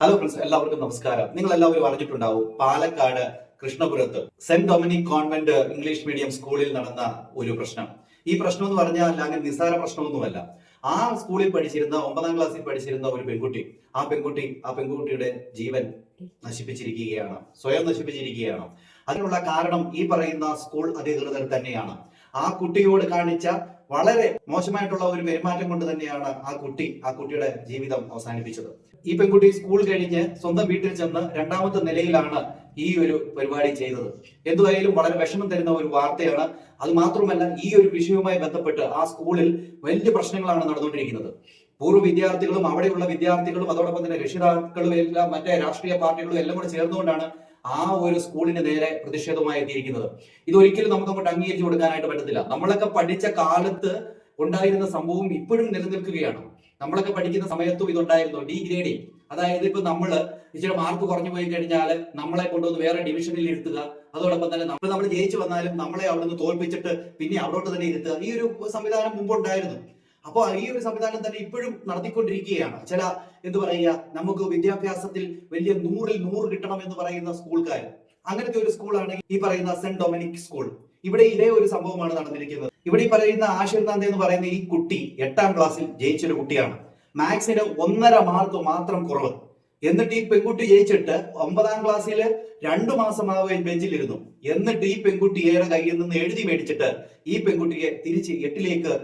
Hello friends, എല്ലാവർക്കും നമസ്കാരം. നിങ്ങൾ എല്ലാവരും അറിഞ്ഞിട്ടുണ്ടാവും, പാലക്കാട് കൃഷ്ണപുരത്ത് saint Dominic convent English medium സ്കൂളിൽ നടന്ന ഒരു പ്രശ്നം. ഈ പ്രശ്നം എന്ന് പറഞ്ഞാൽ അങ്ങനെ നിസ്സാര പ്രശ്നമൊന്നുമല്ല. ആ സ്കൂളിൽ പഠിച്ചിരുന്ന 9ാം ക്ലാസ്സിൽ പഠിച്ചിരുന്ന ഒരു പെൺകുട്ടി, ആ പെൺകുട്ടിയുടെ ജീവൻ നശിപ്പിച്ചിരിക്കുകയാണ്, സ്വയം നശിപ്പിച്ചിരിക്കുകയാണ്. അതിനുള്ള കാരണം ഈ പറയുന്ന സ്കൂൾ അധികൃതർ തന്നെയാണ്. ആ കുട്ടിയോട് കാണിച്ച വളരെ മോശമായിട്ടുള്ള ഒരു പെരുമാറ്റം കൊണ്ട് തന്നെയാണ് ആ കുട്ടിയുടെ ജീവിതം അവസാനിപ്പിച്ചത്. ഈ പെൺകുട്ടി സ്കൂൾ കഴിഞ്ഞ് സ്വന്തം വീട്ടിൽ ചെന്ന് 2ാമത്തെ നിലയിലാണ് ഈ ഒരു പരിപാടി ചെയ്തത്. എന്തുവായാലും വളരെ വിഷമം തരുന്ന ഒരു വാർത്തയാണ്. അത് മാത്രമല്ല, ഈ ഒരു വിഷയവുമായി ബന്ധപ്പെട്ട് ആ സ്കൂളിൽ വലിയ പ്രശ്നങ്ങളാണ് നടന്നുകൊണ്ടിരിക്കുന്നത്. പൂർവ്വ വിദ്യാർത്ഥികളും അവിടെയുള്ള വിദ്യാർത്ഥികളും അതോടൊപ്പം തന്നെ രക്ഷിതാക്കളും എല്ലാം മറ്റേ രാഷ്ട്രീയ പാർട്ടികളും എല്ലാം കൂടെ ചേർന്നുകൊണ്ടാണ് ആ ഒരു സ്കൂളിന് നേരെ പ്രതിഷേധമായി എത്തിയിരിക്കുന്നത്. ഇതൊരിക്കലും നമുക്ക് അങ്ങോട്ട് അംഗീകരിച്ചു കൊടുക്കാനായിട്ട് പറ്റത്തില്ല. നമ്മളൊക്കെ പഠിച്ച കാലത്ത് ഉണ്ടായിരുന്ന സംഭവം ഇപ്പോഴും നിലനിൽക്കുകയാണ്. നമ്മളൊക്കെ പഠിക്കുന്ന സമയത്തും ഇതുണ്ടായിരുന്നു, ഡീഗ്രേഡിങ്. അതായത് ഇപ്പൊ നമ്മള് ഇച്ചിരി മാർക്ക് കുറഞ്ഞു പോയി കഴിഞ്ഞാൽ നമ്മളെ കൊണ്ടുവന്ന് വേറെ ഡിവിഷനിൽ ഇരുത്തുക, അതോടൊപ്പം തന്നെ നമ്മൾ ജയിച്ചു വന്നാലും നമ്മളെ അവിടെ നിന്ന് തോൽപ്പിച്ചിട്ട് പിന്നെ അവിടോട്ട് തന്നെ ഇരുത്തുക. ഈ ഒരു സംവിധാനം മുമ്പുണ്ടായിരുന്നു. അപ്പോൾ ഈ ഒരു സംവിധാനം തന്നെ ഇപ്പോഴും നടത്തിക്കൊണ്ടിരിക്കുകയാണ്. ചില നമുക്ക് വിദ്യാഭ്യാസത്തിൽ വലിയ 100ൽ 100 കിട്ടണം എന്ന് പറയുന്ന സ്കൂൾക്കാർ. അങ്ങനത്തെ ഒരു സ്കൂളാണ് ഈ പറയുന്ന സെന്റ് ഡൊമിനിക് സ്കൂൾ. ഇവിടെ ഇതേ ഒരു സംഭവമാണ് നടന്നിരിക്കുന്നത്. ഇവിടെ ഈ പറയുന്ന ആശീർനാഥ് എന്ന് പറയുന്ന ഈ കുട്ടി 8ാം ക്ലാസ്സിൽ ജയിച്ചൊരു കുട്ടിയാണ്. മാത്സിന് 1.5 മാർക്ക് മാത്രം കുറവ്. എന്നിട്ട് ഈ പെൺകുട്ടി ജയിച്ചിട്ട് 9ാം ക്ലാസ്സിൽ 2 മാസമാവുകയും ബെഞ്ചിലിരുന്നു. എന്നിട്ട് ഈ പെൺകുട്ടി ഏറെ കയ്യിൽ നിന്ന് എഴുതി മേടിച്ചിട്ട് ഈ പെൺകുട്ടിയെ തിരിച്ച് 8ലേക്ക്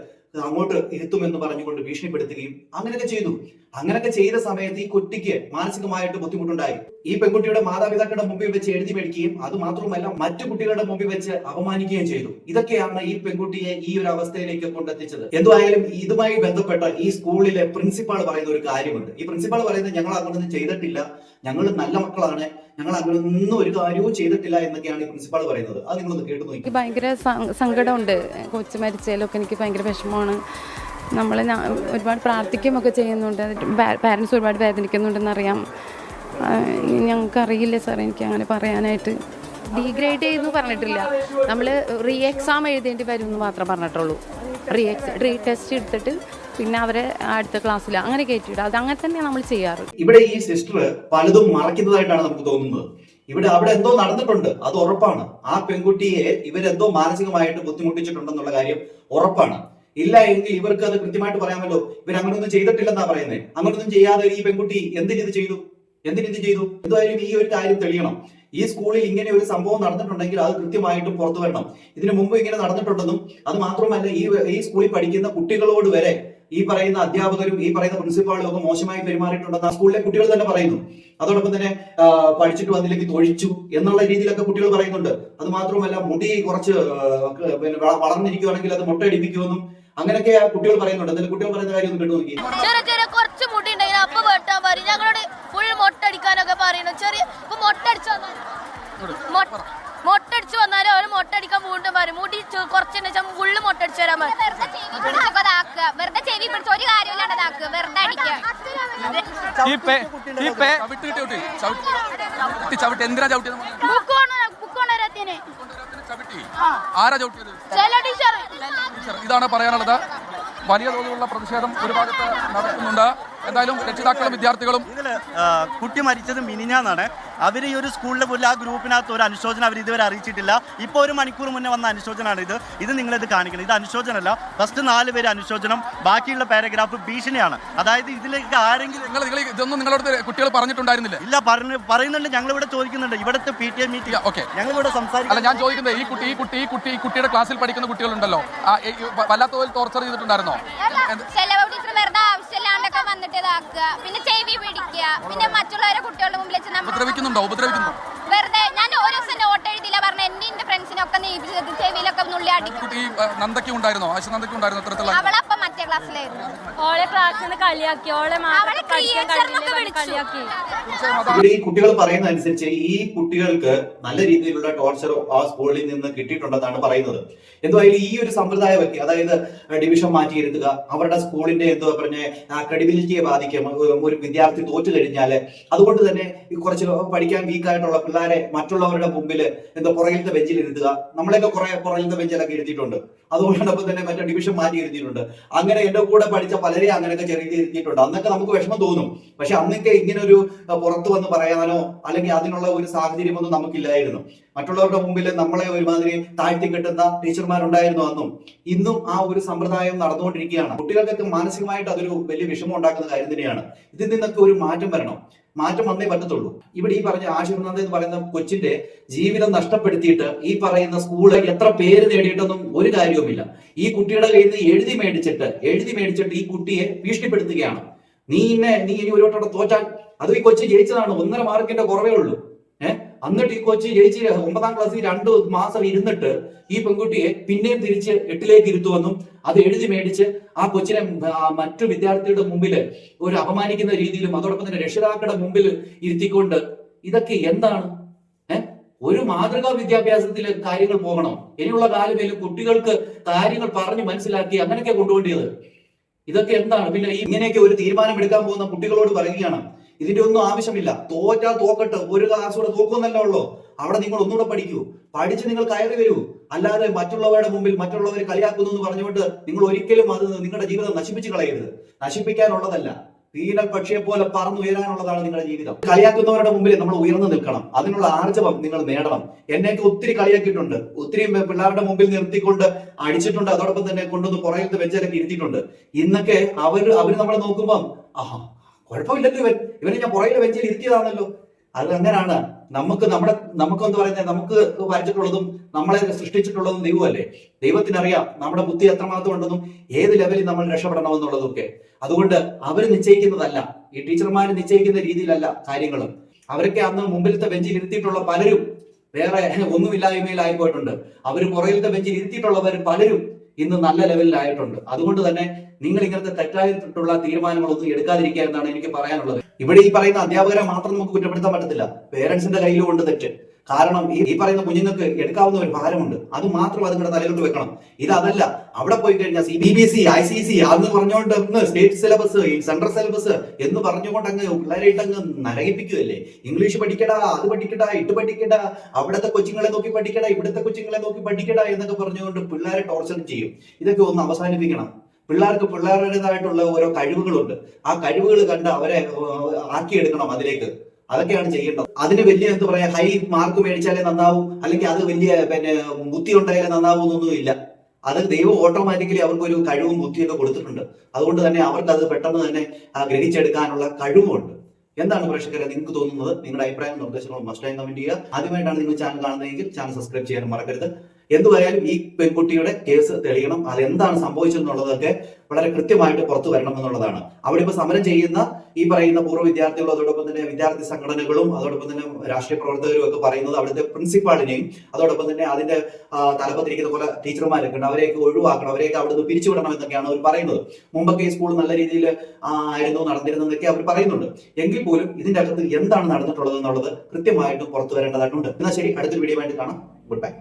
അങ്ങോട്ട് ഇരുത്തുമെന്ന് പറഞ്ഞുകൊണ്ട് ഭീഷണിപ്പെടുത്തുകയും അങ്ങനെയൊക്കെ ചെയ്തു. അങ്ങനെയൊക്കെ ചെയ്ത സമയത്ത് ഈ കുട്ടിക്ക് മാനസികമായിട്ട് ബുദ്ധിമുട്ടുണ്ടായി. ഈ പെൺകുട്ടിയുടെ മാതാപിതാക്കളുടെ മുമ്പിൽ വെച്ച് എഴുതി മേടിക്കുകയും അത് മാത്രമല്ല മറ്റു കുട്ടികളുടെ മുമ്പിൽ വെച്ച് അപമാനിക്കുകയും ചെയ്തു. ഇതൊക്കെയാണ് ഈ പെൺകുട്ടിയെ ഈ ഒരു അവസ്ഥയിലേക്ക് കൊണ്ടെത്തിച്ചത്. എന്തുവായാലും ഇതുമായി ബന്ധപ്പെട്ട ഈ സ്കൂളിലെ പ്രിൻസിപ്പാൾ പറയുന്ന ഒരു കാര്യമുണ്ട്. ഈ പ്രിൻസിപ്പാൾ പറയുന്നത്, ഞങ്ങൾ അങ്ങനൊന്നും ചെയ്തിട്ടില്ല, ഞങ്ങൾ നല്ല മക്കളാണ്, ഞങ്ങൾ അങ്ങനൊന്നും ഒരു കാര്യവും ചെയ്തിട്ടില്ല എന്നൊക്കെയാണ് ഈ പ്രിൻസിപ്പാൾ പറയുന്നത്. അത് നിങ്ങളൊന്ന് കേട്ടു നോക്കി. എനിക്ക് ഭയങ്കര സങ്കടമുണ്ട്. കൊച്ചു മരിച്ചതിലൊക്കെ എനിക്ക് ഭയങ്കര വിഷമമാണ്. നമ്മൾ ഒരുപാട് പ്രാർത്ഥിക്കുകയൊക്കെ ചെയ്യുന്നുണ്ട്. പാരൻസ് ഒരുപാട് വേദനിക്കുന്നുണ്ടെന്നറിയാം. ഞങ്ങൾക്കറിയില്ല സാർ, എനിക്ക് അങ്ങനെ പറയാനായിട്ട്. ഡീഗ്രേഡ് ചെയ്തെന്ന് പറഞ്ഞിട്ടില്ല, നമ്മൾ റീ എക്സാം എഴുതേണ്ടി വരും എന്ന് മാത്രം പറഞ്ഞിട്ടുള്ളൂ. റീ ടെസ്റ്റ് എടുത്തിട്ട് പിന്നെ അവരെ അടുത്ത ക്ലാസ്സിൽ അങ്ങനെ കയറ്റിയിടും. അത് അങ്ങനെ തന്നെയാണ് നമ്മൾ ചെയ്യാറ്. ഇവിടെ ഈ സിസ്റ്റർ പലതും മറക്കുന്നതായിട്ടാണ് നമുക്ക് തോന്നുന്നത്. അവിടെ എന്തോ നടന്നിട്ടുണ്ട്, അത് ഉറപ്പാണ്. ആ പെൺകുട്ടിയെ ഇവരെന്തോ മാനസികമായിട്ട് ബുദ്ധിമുട്ടിച്ചിട്ടുണ്ടെന്നുള്ള കാര്യം ഉറപ്പാണ്. ഇല്ല എങ്കിൽ ഇവർക്ക് അത് കൃത്യമായിട്ട് പറയാമല്ലോ. ഇവരങ്ങനൊന്നും ചെയ്തിട്ടില്ലെന്നാ പറയുന്നത്. അങ്ങനൊന്നും ചെയ്യാതെ ഈ പെൺകുട്ടി എന്തിനിത് ചെയ്തു? എന്തായാലും ഈ ഒരു കാര്യം തെളിയണം. ഈ സ്കൂളിൽ ഇങ്ങനെ ഒരു സംഭവം നടന്നിട്ടുണ്ടെങ്കിൽ അത് കൃത്യമായിട്ടും പുറത്തു വരണം. ഇതിനു മുമ്പ് ഇങ്ങനെ നടന്നിട്ടുണ്ടെന്നും അത് മാത്രമല്ല ഈ സ്കൂളിൽ പഠിക്കുന്ന കുട്ടികളോട് വരെ ഈ പറയുന്ന അധ്യാപകരും ഈ പറയുന്ന പ്രിൻസിപ്പാളും ഒക്കെ മോശമായി പെരുമാറിയിട്ടുണ്ടെന്ന് ആ സ്കൂളിലെ കുട്ടികൾ തന്നെ പറയുന്നു. അതോടൊപ്പം തന്നെ പഠിച്ചിട്ട് വന്നില്ലെങ്കിൽ തൊഴിച്ചു എന്നുള്ള രീതിയിലൊക്കെ കുട്ടികൾ പറയുന്നുണ്ട്. അത് മാത്രമല്ല മുടി കുറച്ച് വളർന്നിരിക്കുവാണെങ്കിൽ അത് മുട്ടയടിപ്പിക്കുമെന്നും അങ്ങനെയൊക്കെ കുട്ടികൾ പറയുന്നുണ്ട്. എന്തായാലും കുട്ടികൾ പറയുന്ന കാര്യം ഒന്ന് കേട്ടു നോക്കി. കുറച്ച് മുടി ഉണ്ടെങ്കിൽ അപ്പൊ വെട്ടാൻ പറയും. ഞങ്ങളോട് ഫുൾ മൊട്ടടിക്കാനൊക്കെ പറയുന്നു. മൊട്ടടിച്ചു വന്നാലും അവര് മൊട്ടടിക്കാൻ വീണ്ടും പറയും. മുടി കുറച്ച് ഫുള്ള് മൊട്ടടിച്ചു തരാൻ പറയും. വെറുതെ ചെവി പിടിച്ച് ഒരു കാര്യമില്ലാണ്ടതാക്കുക, വെറുതെ അടിക്കുക. ഇതാണ് പറയാനുള്ളത്. വലിയ തോതിലുള്ള പ്രതിഷേധം ഒരു ഭാഗത്ത് നടക്കുന്നുണ്ട്. എന്തായാലും രക്ഷിതാക്കളും വിദ്യാർത്ഥികളും കുട്ടി മരിച്ചത് മിനിഞ്ഞാന്നാണ്. അവർ ഈ ഒരു സ്കൂളിലെ പോലും ആ ഗ്രൂപ്പിനകത്ത് ഒരു അനുശോചനം അവർ ഇതുവരെ അറിയിച്ചിട്ടില്ല. ഇപ്പോൾ 1 മണിക്കൂർ മുന്നേ വന്ന അനുശോചനമാണ് ഇത് നിങ്ങളിത് കാണിക്കണം. ഇത് അനുശോചനമല്ല. ഫസ്റ്റ് 4 പേര് അനുശോചനം, ബാക്കിയുള്ള പാരഗ്രാഫ് ഭീഷണിയാണ്. അതായത് ഇതിലേക്ക് ആരെങ്കിലും ഇതൊന്നും നിങ്ങളോട് കുട്ടികൾ പറഞ്ഞിട്ടുണ്ടായിരുന്നില്ല? ഇല്ല, പറയുന്നുണ്ട്. ഞങ്ങളിവിടെ ചോദിക്കുന്നുണ്ട്. ഇവിടുത്തെ PTA മീറ്റിംഗ് ഞങ്ങളിവിടെ സംസാരിക്കും. ഞാൻ ചോദിക്കുന്നത്, ഈ കുട്ടിയുടെ ക്ലാസ്സിൽ പഠിക്കുന്ന കുട്ടികളുണ്ടല്ലോ, വല്ലാത്ത തോതിൽ ടോർച്ചർ ചെയ്തിട്ടുണ്ടായിരുന്നോ? ആവശ്യമില്ലാണ്ടൊക്കെ വന്നിട്ട് ഇതാക്കുക, പിന്നെ ചെവി പിടിക്കുക, പിന്നെ മറ്റുള്ളവരെ കുട്ടികളുടെ മുമ്പിൽ ഉപദ്രവിക്കുന്നുണ്ടോ? വെറുതെ ഞാൻ ഒരു ദിവസം നോട്ട് എഴുതിയില്ല പറഞ്ഞ എന്റെ ഫ്രണ്ട്സിനൊക്കെ ചെവിയിലൊക്കെ നുള്ളി അടിക്കും. നന്ദയ്ക്ക് ഉണ്ടായിരുന്നോ? അവളപ്പം മറ്റേ ക്ലാസ്സിലായിരുന്നു. ഓളെ ക്ലാസ്സിൽ നിന്ന് കളിയാക്കി, ഈ കുട്ടികൾ പറയുന്ന അനുസരിച്ച് ഈ കുട്ടികൾക്ക് നല്ല രീതിയിലുള്ള ടോർച്ചറോ ആ സ്കൂളിൽ നിന്ന് കിട്ടിയിട്ടുണ്ടെന്നാണ് പറയുന്നത്. എന്തുവായാലും ഈ ഒരു സമ്പ്രദായമൊക്കെ, അതായത് ഡിവിഷൻ മാറ്റിയിരുത്തുക, അവരുടെ സ്കൂളിന്റെ ക്രെഡിബിലിറ്റിയെ ബാധിക്കും. ഒരു വിദ്യാർത്ഥി തോറ്റു കഴിഞ്ഞാല് അതുകൊണ്ട് തന്നെ കുറച്ച് പഠിക്കാൻ വീക്കായിട്ടുള്ള പിള്ളേരെ മറ്റുള്ളവരുടെ മുമ്പിൽ പുറകിലത്തെ ബെഞ്ചിൽ ഇരുത്തുക. നമ്മളെയൊക്കെ കുറെ പുറകിലത്തെ ബെഞ്ചിലൊക്കെ ഇരുത്തിയിട്ടുണ്ട്. അതുകൊണ്ടൊപ്പം തന്നെ മറ്റേ ഡിവിഷൻ മാറ്റി ഇരുത്തിയിട്ടുണ്ട്. അങ്ങനെ അങ്ങനെ എന്റെ കൂടെ പഠിച്ച പലരെയും അങ്ങനെയൊക്കെ ചെറിയ ഇരുത്തിയിട്ടുണ്ട്. അന്നൊക്കെ നമുക്ക് വിഷമം തോന്നും. പക്ഷെ അന്നൊക്കെ ഇങ്ങനെ ഒരു പുറത്തു വന്ന് പറയാനോ അല്ലെങ്കിൽ അതിനുള്ള ഒരു സാഹചര്യമൊന്നും നമുക്കില്ലായിരുന്നു. മറ്റുള്ളവരുടെ മുമ്പിൽ നമ്മളെ ഒരുമാതിരി താഴ്ത്തി കെട്ടുന്ന ടീച്ചർമാരുണ്ടായിരുന്നു അന്നും. ഇന്നും ആ ഒരു സമ്പ്രദായം നടന്നുകൊണ്ടിരിക്കുകയാണ്. കുട്ടികൾക്കൊക്കെ മാനസികമായിട്ട് അതൊരു വലിയ വിഷമം ഉണ്ടാക്കുന്ന കാര്യം തന്നെയാണ്. ഇതിൽ നിന്നൊക്കെ ഒരു മാറ്റം വരണം. മാറ്റം വന്നേ പറ്റത്തുള്ളൂ. ഇവിടെ ഈ പറഞ്ഞ ആശീർവാദം എന്ന് പറയുന്ന കൊച്ചിന്റെ ജീവിതം നഷ്ടപ്പെടുത്തിയിട്ട് ഈ പറയുന്ന സ്കൂള് എത്ര പേര് നേടിയിട്ടൊന്നും ഒരു കാര്യവുമില്ല. ഈ കുട്ടിയുടെ കയ്യിൽ നിന്ന് എഴുതി മേടിച്ചിട്ട് ഈ കുട്ടിയെ ഭീഷണിപ്പെടുത്തുകയാണ്. നീ ഇനി ഒരു വട്ടം തോറ്റാൽ, അത് ഈ കൊച്ചു ജയിച്ചതാണ്, 1.5 മാർക്കിന്റെ കുറവേ ഉള്ളൂ. എന്നിട്ട് ഈ കൊച്ചു ജയിച്ച് 9ാം ക്ലാസ്സിൽ 2 മാസം ഇരുന്നിട്ട് ഈ പെൺകുട്ടിയെ പിന്നെയും തിരിച്ച് 8ലേക്ക് ഇരുത്തുവെന്നും അത് എഴുതി മേടിച്ച് ആ കൊച്ചിനെ മറ്റു വിദ്യാർത്ഥികളുടെ മുമ്പിൽ ഒരു അപമാനിക്കുന്ന രീതിയിലും അതോടൊപ്പം തന്നെ രക്ഷിതാക്കളുടെ മുമ്പിൽ ഇരുത്തിക്കൊണ്ട്, ഇതൊക്കെ എന്താണ്? ഒരു മാതൃകാ വിദ്യാഭ്യാസത്തിൽ കാര്യങ്ങൾ പോകണം. ഇനിയുള്ള കാലമേലും കുട്ടികൾക്ക് കാര്യങ്ങൾ പറഞ്ഞ് മനസ്സിലാക്കി അങ്ങനെയൊക്കെ കൊണ്ടുപോകേണ്ടത്. ഇതൊക്കെ എന്താണ്? പിന്നെ ഇങ്ങനെയൊക്കെ ഒരു തീരുമാനം എടുക്കാൻ പോകുന്ന കുട്ടികളോട് പറയുകയാണ്, ഇതിന്റെ ഒന്നും ആവശ്യമില്ല. തോറ്റാ തോക്കട്ടെ, ഒരു ക്ലാസ് കൂടെ തോക്കുന്നല്ലേ ഉള്ളൂ. അവിടെ നിങ്ങൾ ഒന്നുകൂടെ പഠിച്ച് നിങ്ങൾ കയറി വരൂ. അല്ലാതെ മറ്റുള്ളവരുടെ മുമ്പിൽ മറ്റുള്ളവർ കളിയാക്കുന്നു എന്ന് പറഞ്ഞുകൊണ്ട് നിങ്ങൾ ഒരിക്കലും അത് നിങ്ങളുടെ ജീവിതം നശിപ്പിച്ച് കളയരുത്. നശിപ്പിക്കാനുള്ളതല്ല, തീനൽ പക്ഷിയെ പോലെ പറന്നു ഉയരാനുള്ളതാണ് നിങ്ങളുടെ ജീവിതം. കളിയാക്കുന്നവരുടെ മുമ്പിൽ നമ്മൾ ഉയർന്നു നിൽക്കണം. അതിനുള്ള ആർജവം നിങ്ങൾ നേടണം. എന്നെയൊക്കെ ഒത്തിരി കളിയാക്കിയിട്ടുണ്ട്, ഒത്തിരി പിള്ളേരുടെ മുമ്പിൽ നിർത്തിക്കൊണ്ട് അടിച്ചിട്ടുണ്ട്. അതോടൊപ്പം തന്നെ കൊണ്ടുവന്ന് പുറകിലത്തെ വെച്ചിലൊക്കെ ഇരുത്തിയിട്ടുണ്ട്. ഇന്നൊക്കെ അവര് നമ്മളെ നോക്കുമ്പം കുഴപ്പമില്ലല്ലോ, ഇവനെ ഞാൻ പുറകിലെ വെഞ്ചിൽ ഇരുത്തിയതാണല്ലോ. അത് അങ്ങനെയാണ്. നമുക്കെന്ത് പറയുന്നത്, നമുക്ക് വരച്ചിട്ടുള്ളതും നമ്മളെ സൃഷ്ടിച്ചിട്ടുള്ളതും ദൈവമല്ലേ. ദൈവത്തിനറിയാം നമ്മുടെ ബുദ്ധി എത്രമാത്രം ഉണ്ടെന്നും ഏത് ലെവലിൽ നമ്മൾ രക്ഷപ്പെടണമെന്നുള്ളതൊക്കെ. അതുകൊണ്ട് അവർ നിശ്ചയിക്കുന്നതല്ല, ഈ ടീച്ചർമാർ നിശ്ചയിക്കുന്ന രീതിയിലല്ല കാര്യങ്ങളും. അവരൊക്കെ അന്ന് മുമ്പിലത്തെ ബെഞ്ചിൽ ഇരുത്തിയിട്ടുള്ള പലരും വേറെ ഒന്നുമില്ലായ്മയിലായി പോയിട്ടുണ്ട്. അവർ പുറകിലത്തെ ബെഞ്ചിൽ ഇരുത്തിയിട്ടുള്ളവർ പലരും ഇന്ന് നല്ല ലെവലിലായിട്ടുണ്ട്. അതുകൊണ്ട് തന്നെ നിങ്ങൾ ഇങ്ങനത്തെ തെറ്റായിട്ടുള്ള തീരുമാനങ്ങളൊന്നും എടുക്കാതിരിക്കുക എന്നാണ് എനിക്ക് പറയാനുള്ളത്. ഇവിടെ ഈ പറയുന്ന അധ്യാപകരെ മാത്രം നമുക്ക് കുറ്റപ്പെടുത്താൻ പറ്റത്തില്ല. പേരൻസിന്റെ കയ്യിലും ഉണ്ട് തെറ്റ്. കാരണം ഈ പറയുന്ന കുഞ്ഞുങ്ങൾക്ക് എടുക്കാവുന്ന ഒരു ഭാരമുണ്ട്. അത് മാത്രം അതുങ്ങളുടെ തലയിലോട്ട് വെക്കണം. ഇതല്ല, അവിടെ പോയി കഴിഞ്ഞാൽ CBSE, ICSE അന്ന് പറഞ്ഞുകൊണ്ട് സ്റ്റേറ്റ് സിലബസ്, സെൻട്രൽ സിലബസ് എന്ന് പറഞ്ഞുകൊണ്ട് അങ്ങ് പിള്ളേരായിട്ട് അങ്ങ് നരകിപ്പിക്കുകയല്ലേ. ഇംഗ്ലീഷ് പഠിക്കടാ, അത് പഠിക്കടാ, ഇട്ട് പഠിക്കടാ, അവിടുത്തെ കൊച്ചുങ്ങളെ നോക്കി പഠിക്കടാ, ഇവിടുത്തെ കൊച്ചുങ്ങളെ നോക്കി പഠിക്കടാ എന്നൊക്കെ പറഞ്ഞുകൊണ്ട് പിള്ളേരെ ടോർച്ചർ ചെയ്യും. ഇതൊക്കെ ഒന്ന് അവസാനിപ്പിക്കണം. പിള്ളേർക്ക് പിള്ളേരുടേതായിട്ടുള്ള ഓരോ കഴിവുകളുണ്ട്. ആ കഴിവുകൾ കണ്ട് അവരെ ആക്കിയെടുക്കണം അതിലേക്ക്. അതൊക്കെയാണ് ചെയ്യേണ്ടത്. അതിന് വലിയ എന്താ പറയാ, ഹൈ മാർക്ക് മേടിച്ചാലേ നന്നാവൂ, അല്ലെങ്കിൽ അത് വലിയ ബുദ്ധി ഉണ്ടായാലേ നന്നാവൂ എന്നൊന്നും ഇല്ല. അത് ദൈവം ഓട്ടോമാറ്റിക്കലി അവർക്കൊരു കഴിവും ബുദ്ധിയൊക്കെ കൊടുത്തിട്ടുണ്ട്. അതുകൊണ്ട് തന്നെ അവർക്ക് അത് പെട്ടെന്ന് തന്നെ ഗ്രഹിച്ചെടുക്കാനുള്ള കഴിവുമുണ്ട്. എന്താണ് പ്രേക്ഷകരെ നിങ്ങൾക്ക് തോന്നുന്നത്? നിങ്ങളുടെ അഭിപ്രായവും നിർദ്ദേശങ്ങളും മസ്റ്റായും കമന്റ് ചെയ്യുക. ആദ്യമായിട്ടാണ് നിങ്ങൾ ചാനൽ കാണുന്നതെങ്കിൽ ചാനൽ സബ്സ്ക്രൈബ് ചെയ്യാനും മറക്കരുത്. എന്തുവരായാലും ഈ പെൺകുട്ടിയുടെ കേസ് തെളിയണം. അതെന്താണ് സംഭവിച്ചതെന്നുള്ളതൊക്കെ വളരെ കൃത്യമായിട്ട് പുറത്തു വരണമെന്നുള്ളതാണ്. അവിടെ ഇപ്പൊ സമരം ചെയ്യുന്ന ഈ പറയുന്ന പൂർവ്വ വിദ്യാർത്ഥികളും അതോടൊപ്പം തന്നെ വിദ്യാർത്ഥി സംഘടനകളും അതോടൊപ്പം തന്നെ രാഷ്ട്രീയ പ്രവർത്തകരും ഒക്കെ പറയുന്നത് അവിടുത്തെ പ്രിൻസിപ്പാളിനെയും അതോടൊപ്പം തന്നെ അതിന്റെ തലപ്പത്തിരിക്കുന്ന പോലെ ടീച്ചർമാരൊക്കെ ഉണ്ട്, അവരെയൊക്കെ ഒഴിവാക്കണം, അവരെയൊക്കെ അവിടുന്ന് പിരിച്ചുവിടണം എന്നൊക്കെയാണ് അവർ പറയുന്നത്. മുമ്പൊക്കെ ഈ സ്കൂൾ നല്ല രീതിയിൽ ആയിരുന്നു നടന്നിരുന്നതൊക്കെ അവർ പറയുന്നുണ്ട്. എങ്കിൽ പോലും ഇതിന്റെ അകത്ത് എന്താണ് നടന്നിട്ടുള്ളത് എന്നുള്ളത് കൃത്യമായിട്ടും പുറത്തു വരേണ്ടതായിട്ടുണ്ട്. എന്നാൽ ശരി, അടുത്തൊരു വീഡിയോ ആയിട്ട് കാണാം. Good bye.